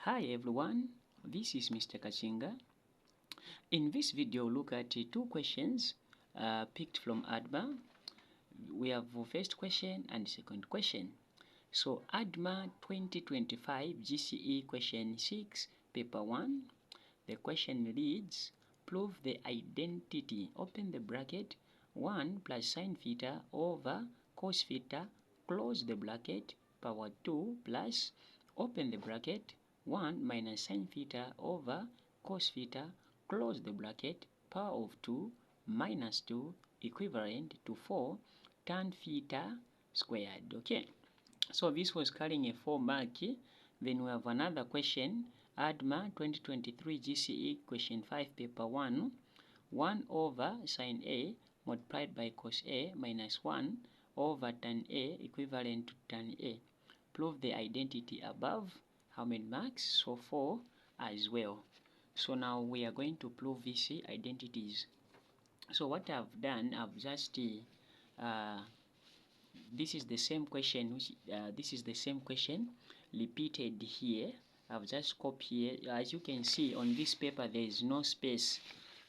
Hi everyone, this is Mr. Kachinga. In this video, look at two questions picked from Addma. We have the first question and second question. So Addma 2025 GCE question 6 paper 1. The question reads, prove the identity, open the bracket, 1 plus sine theta over cos theta, close the bracket, power 2 plus, open the bracket, 1 minus sine theta over cos theta, close the bracket, power of 2 minus 2 equivalent to 4 tan theta squared. Okay, so this was carrying a 4 mark. Then we have another question, Addma 2023 GCE question 5 paper 1, 1 over sine A multiplied by cos A minus 1 over tan A equivalent to tan A. Prove the identity above. How many marks? So 4 as well. So now we are going to prove these identities. So what I've done, I've just this is the same question repeated here. I've just copied here. As you can see on this paper there is no space,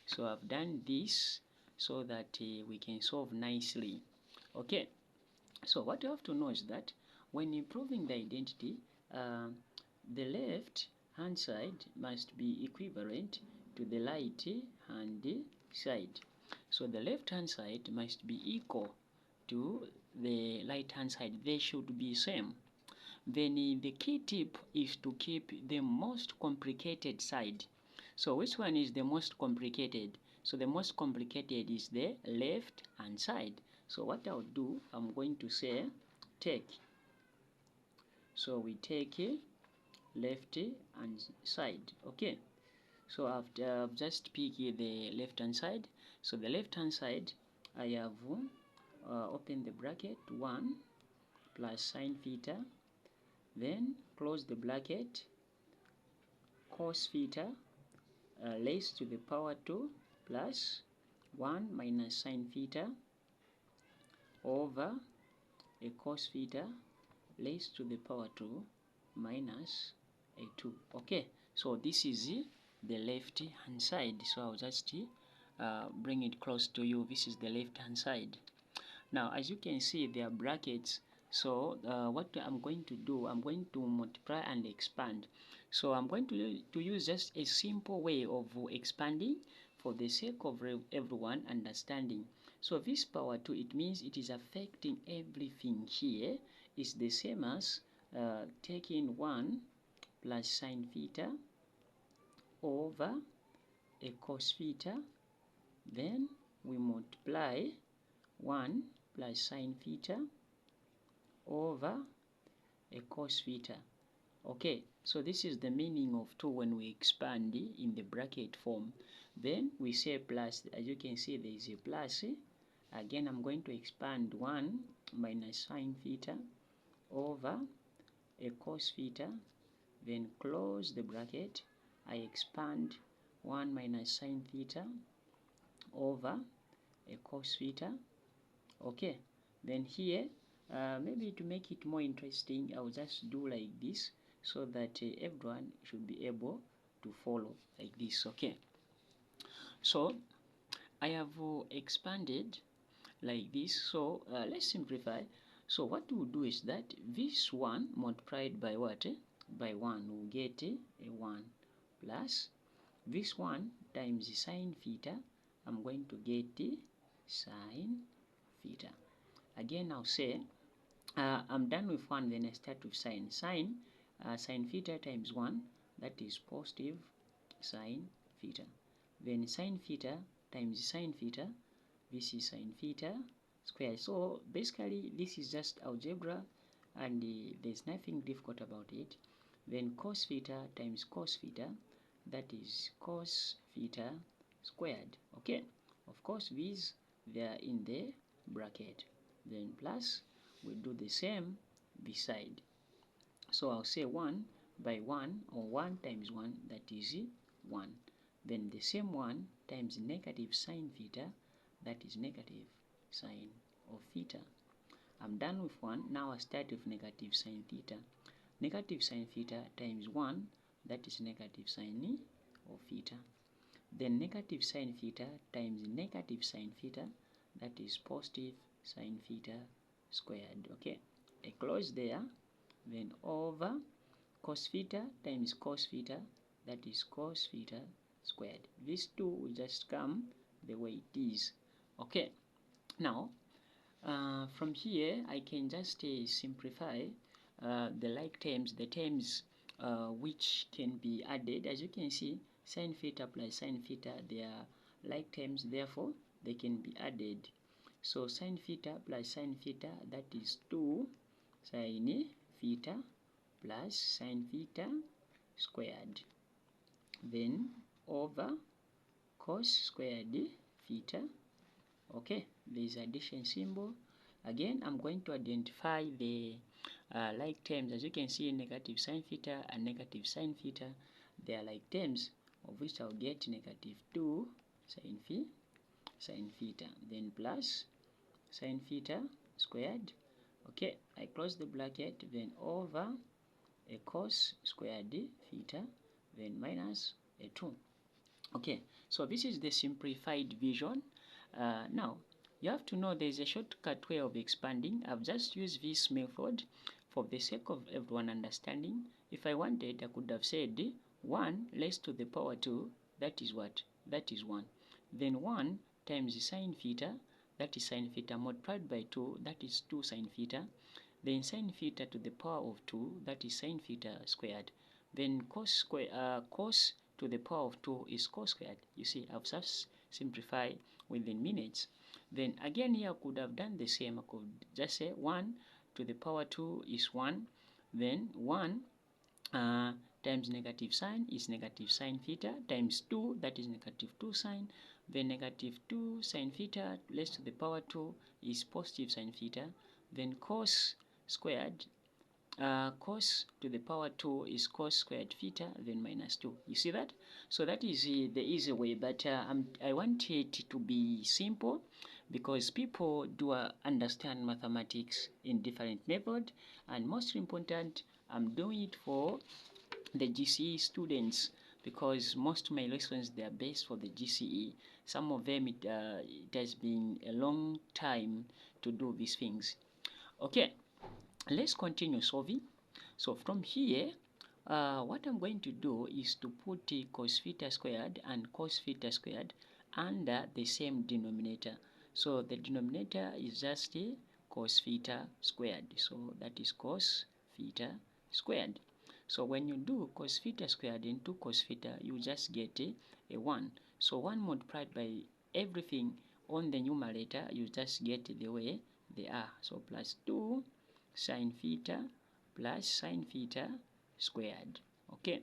so I've done this so that we can solve nicely. Okay, so what you have to know is that when improving the identity, the left hand side must be equivalent to the right hand side. So the left hand side must be equal to the right hand side. They should be same. Then the key tip is to keep the most complicated side. So which one is the most complicated? So the most complicated is the left hand side. So what I'll do, I'm going to say take. So we take left hand side. Okay, so after I've just picked the left hand side. So the left hand side, I have open the bracket, 1 plus sine theta, then close the bracket, cos theta raised to the power 2 plus 1 minus sine theta over a cos theta raised to the power 2 minus a 2. Okay, so this is the left hand side. So I'll just bring it close to you. This is the left hand side. Now as you can see, there are brackets. So what I'm going to do, I'm going to multiply and expand. So I'm going to use just a simple way of expanding for the sake of everyone understanding. So this power 2, it means it is affecting everything here. It's the same as taking 1 plus sine theta over a cos theta, then we multiply 1 plus sine theta over a cos theta. Okay, so this is the meaning of 2 when we expand in the bracket form. Then we say plus. As you can see, there is a plus. Again, I'm going to expand 1 minus sine theta over a cos theta, then close the bracket. I expand 1 minus sine theta over a cos theta. Okay, then here maybe to make it more interesting, I'll just do like this so that everyone should be able to follow like this. Okay, so I have expanded like this. So let's simplify. So what we'll do is that this 1 multiplied by what? By 1, we'll get a 1 plus this 1 times sine theta. I'm going to get sine theta. Again, I'll say I'm done with 1, then I start with sine. Sine theta times 1, that is positive sine theta. Then sine theta times sine theta, this is sine theta squared. So basically this is just algebra, and there's nothing difficult about it. Then cos theta times cos theta, that is cos theta squared. Okay, of course these, they are in the bracket. Then plus, we do the same this side. So I'll say 1 by 1, or 1 times 1, that is 1. Then the same 1 times negative sine theta, that is negative sine of theta. I'm done with 1. Now I start with negative sine theta. Negative sine theta times 1 that is negative sine of theta. Then negative sine theta times negative sine theta, that is positive sine theta squared. Okay, a close there. Then over cos theta times cos theta, that is cos theta squared. These two will just come the way it is. Okay, now from here I can just simplify the like terms, the terms which can be added. As you can see, sin theta plus sin theta, they are like terms, therefore they can be added. So sin theta plus sin theta, that is 2 sin theta plus sin theta squared, then over cos squared theta. Okay, there is addition symbol. Again, I'm going to identify the like terms. As you can see, negative sine theta and negative sine theta, they are like terms, of which I'll get negative 2 sine theta, then plus sine theta squared. Okay, I close the bracket, then over a cos squared theta, then minus a 2. Okay, so this is the simplified version. Now, you have to know there is a shortcut way of expanding. I've just used this method for the sake of everyone understanding. If I wanted, I could have said 1 raised to the power 2, that is what? That is 1. Then 1 times sine theta, that is sine theta multiplied by 2, that is 2 sine theta. Then sine theta to the power of 2, that is sine theta squared. Then cos to the power of 2 is cos squared. You see, I've just simplified within minutes. Then again here I could have done the same. I could just say 1 to the power 2 is 1. Then 1 times negative sine is negative sine theta times 2, that is negative 2 sine. Then negative 2 sine theta raised to the power 2 is positive sine theta. Then cos squared, cos to the power 2 is cos squared theta, then minus 2. You see that? So that is the easy way, but I want it to be simple because people do understand mathematics in different method, and most important, I'm doing it for the GCE students because most of my lessons, they are based for the GCE. Some of them it has been a long time to do these things. Okay, let's continue solving. So from here, what I'm going to do is to put cos theta squared and cos theta squared under the same denominator. So the denominator is just cos theta squared. So that is cos theta squared. So when you do cos theta squared into cos theta, you just get a 1. So 1 multiplied by everything on the numerator, you just get the way they are. So plus 2 sine theta plus sine theta squared. Okay,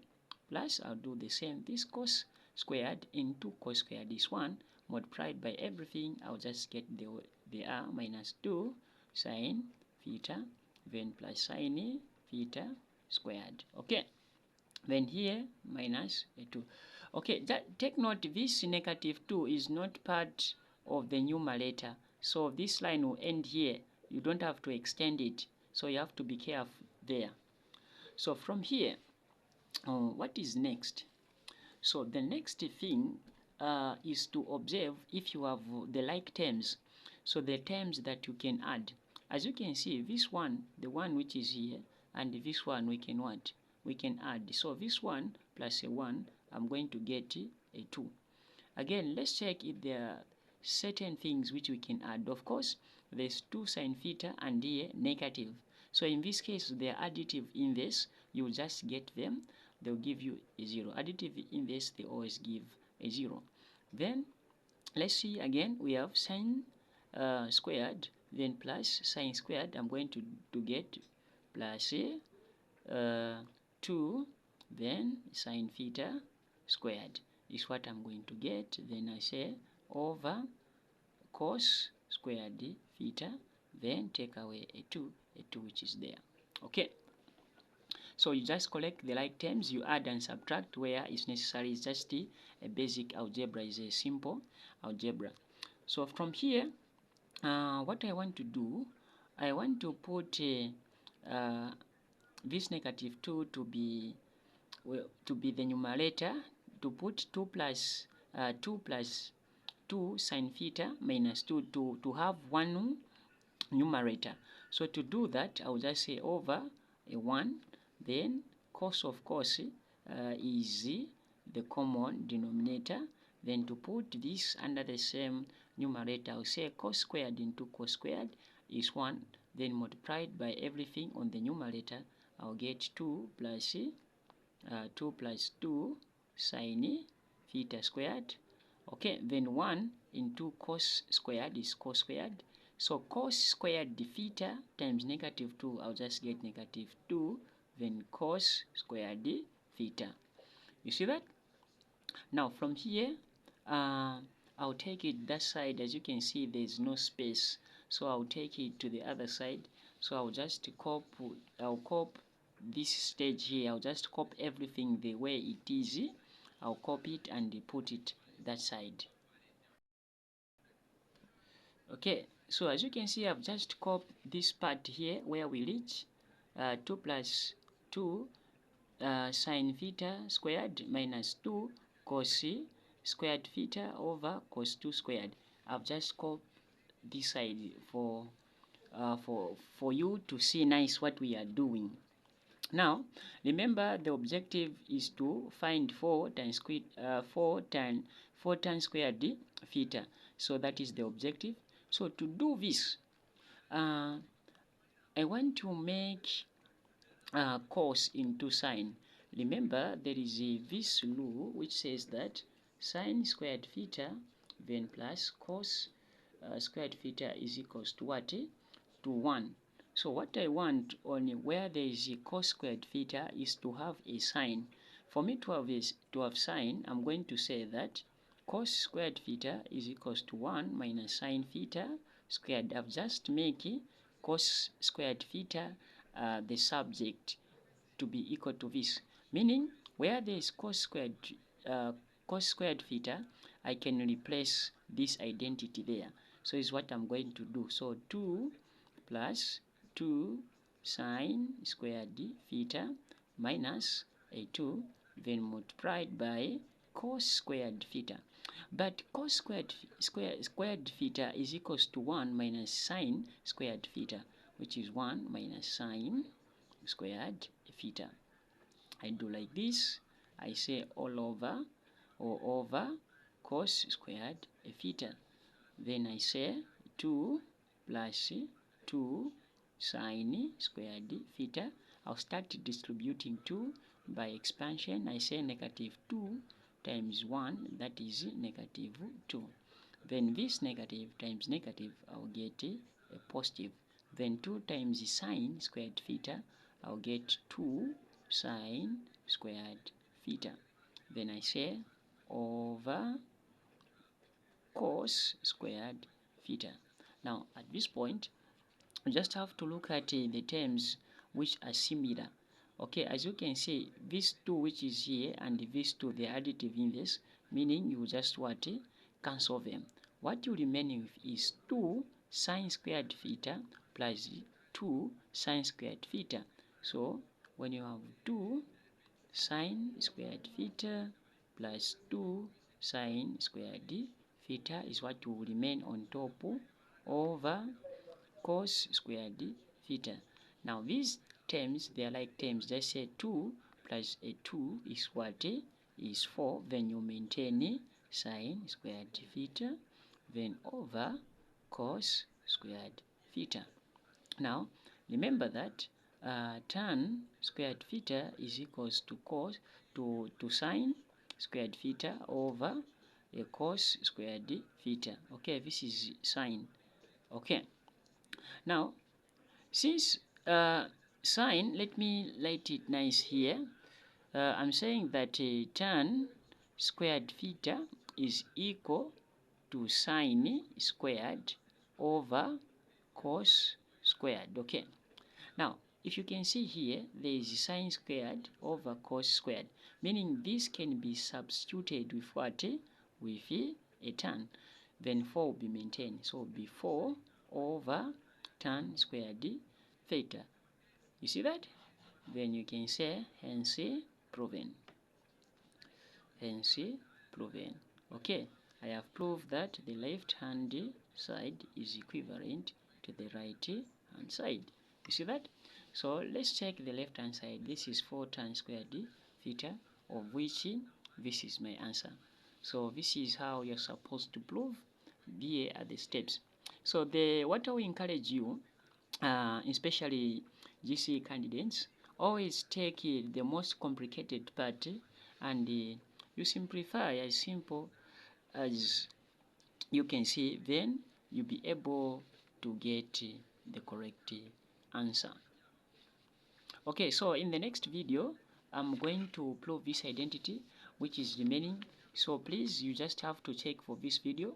plus I'll do the same. This cos squared into cos squared is 1 multiplied by everything. I'll just get the way they are, minus 2 sine theta, then plus sine theta squared. Okay, then here minus a 2. Okay, take note, this negative 2 is not part of the numerator, so this line will end here. You don't have to extend it, so you have to be careful there. So from here, what is next? So the next thing is to observe if you have the like terms. So the terms that you can add. As you can see, this one, the one which is here, and this one we can what? We can add. So this one plus a 1, I'm going to get a 2. Again, let's check if there are certain things which we can add. Of course, there's 2 sine theta and here negative. So in this case, they are additive inverse. You will just get them. They'll give you a 0. Additive inverse, they always give a 0. Then, let's see again, we have sine squared, then plus sine squared. I'm going to get plus 2, then sine theta squared is what I'm going to get. Then I say over cos squared theta, then take away a 2 which is there. Okay, so you just collect the like terms, you add and subtract where it's necessary. It's just a basic algebra, is a simple algebra. So from here, what I want to do, I want to put this negative 2 to be to be the numerator, to put 2 plus 2 sine theta minus 2 to have one numerator. So to do that, I'll just say over a 1, then cos of course is the common denominator. Then to put this under the same numerator, I'll say cos squared into cos squared is 1, then multiplied by everything on the numerator, I'll get 2 plus 2 sine theta squared. Okay, then 1 into cos squared is cos squared. So cos squared theta times negative 2, I'll just get negative 2, then cos squared theta. You see that? Now from here, I'll take it that side. As you can see, there's no space, so I'll take it to the other side. So I'll just copy this stage here. I'll just copy everything the way it is. I'll copy it and put it that side. Okay, so as you can see, I've just copied this part here where we reach 2 plus 2 sine theta squared minus 2 cos squared theta over cos 2 squared. I've just copied this side for you to see nice what we are doing. Now remember, the objective is to find 4 times 4 times squared theta. So that is the objective. So to do this, I want to make cos into sine. Remember, there is this rule which says that sine squared theta then plus cos squared theta is equals to what? To 1. So what I want on where there is a cos squared theta is to have a sine. For me to have sine, I'm going to say that cos squared theta is equals to 1 minus sine theta squared. I've just made cos squared theta the subject to be equal to this, meaning where there is cos squared theta, I can replace this identity there. So is what I'm going to do. So 2 plus 2 sine squared theta minus a 2, then multiplied by cos squared theta. But cos squared theta is equals to 1 minus sine squared theta, which is 1 minus sine squared theta. I do like this. I say all over or over cos squared theta. Then I say 2 plus 2 sine squared theta. I'll start distributing 2 by expansion. I say negative 2 times 1, that is negative 2. Then this negative times negative, I'll get a positive. Then 2 times sine squared theta, I'll get 2 sine squared theta. Then I say over cos squared theta. Now at this point, you just have to look at the terms which are similar. Okay, as you can see, these 2 which is here and these 2, they are additive in this, meaning you just what? Cancel them. What you remain with is 2 sine squared theta plus 2 sine squared theta. So when you have 2 sine squared theta plus 2 sine squared theta is what will remain on top over cos squared theta. Now these terms, they are like terms. Just say 2 plus a 2 is what? Is 4. Then you maintain sine squared theta, then over cos squared theta. Now remember that tan squared theta is equals to cos to sine squared theta over a cos squared theta. Okay, this is sine. Okay, now since sine, let me write it nice here. I'm saying that tan squared theta is equal to sine squared over cos squared. Okay, now if you can see here, there is sine squared over cos squared, meaning this can be substituted with what? With a tan. Then 4 will be maintained. So it will be 4 over tan squared theta. You see that? Then you can say hence proven. Hence proven. Okay, I have proved that the left hand side is equivalent to the right hand side. You see that? So let's check the left hand side. This is 4 tan squared theta, of which this is my answer. So this is how you're supposed to prove. Here are the steps. So what I will encourage you, especially GCE candidates, always take the most complicated part and you simplify as simple as you can see, then you'll be able to get the correct answer. Okay, so in the next video I'm going to prove this identity which is remaining, so please you just have to check for this video.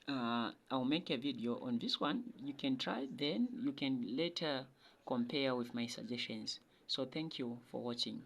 I'll make a video on this one. You can try, then you can later compare with my suggestions. So thank you for watching.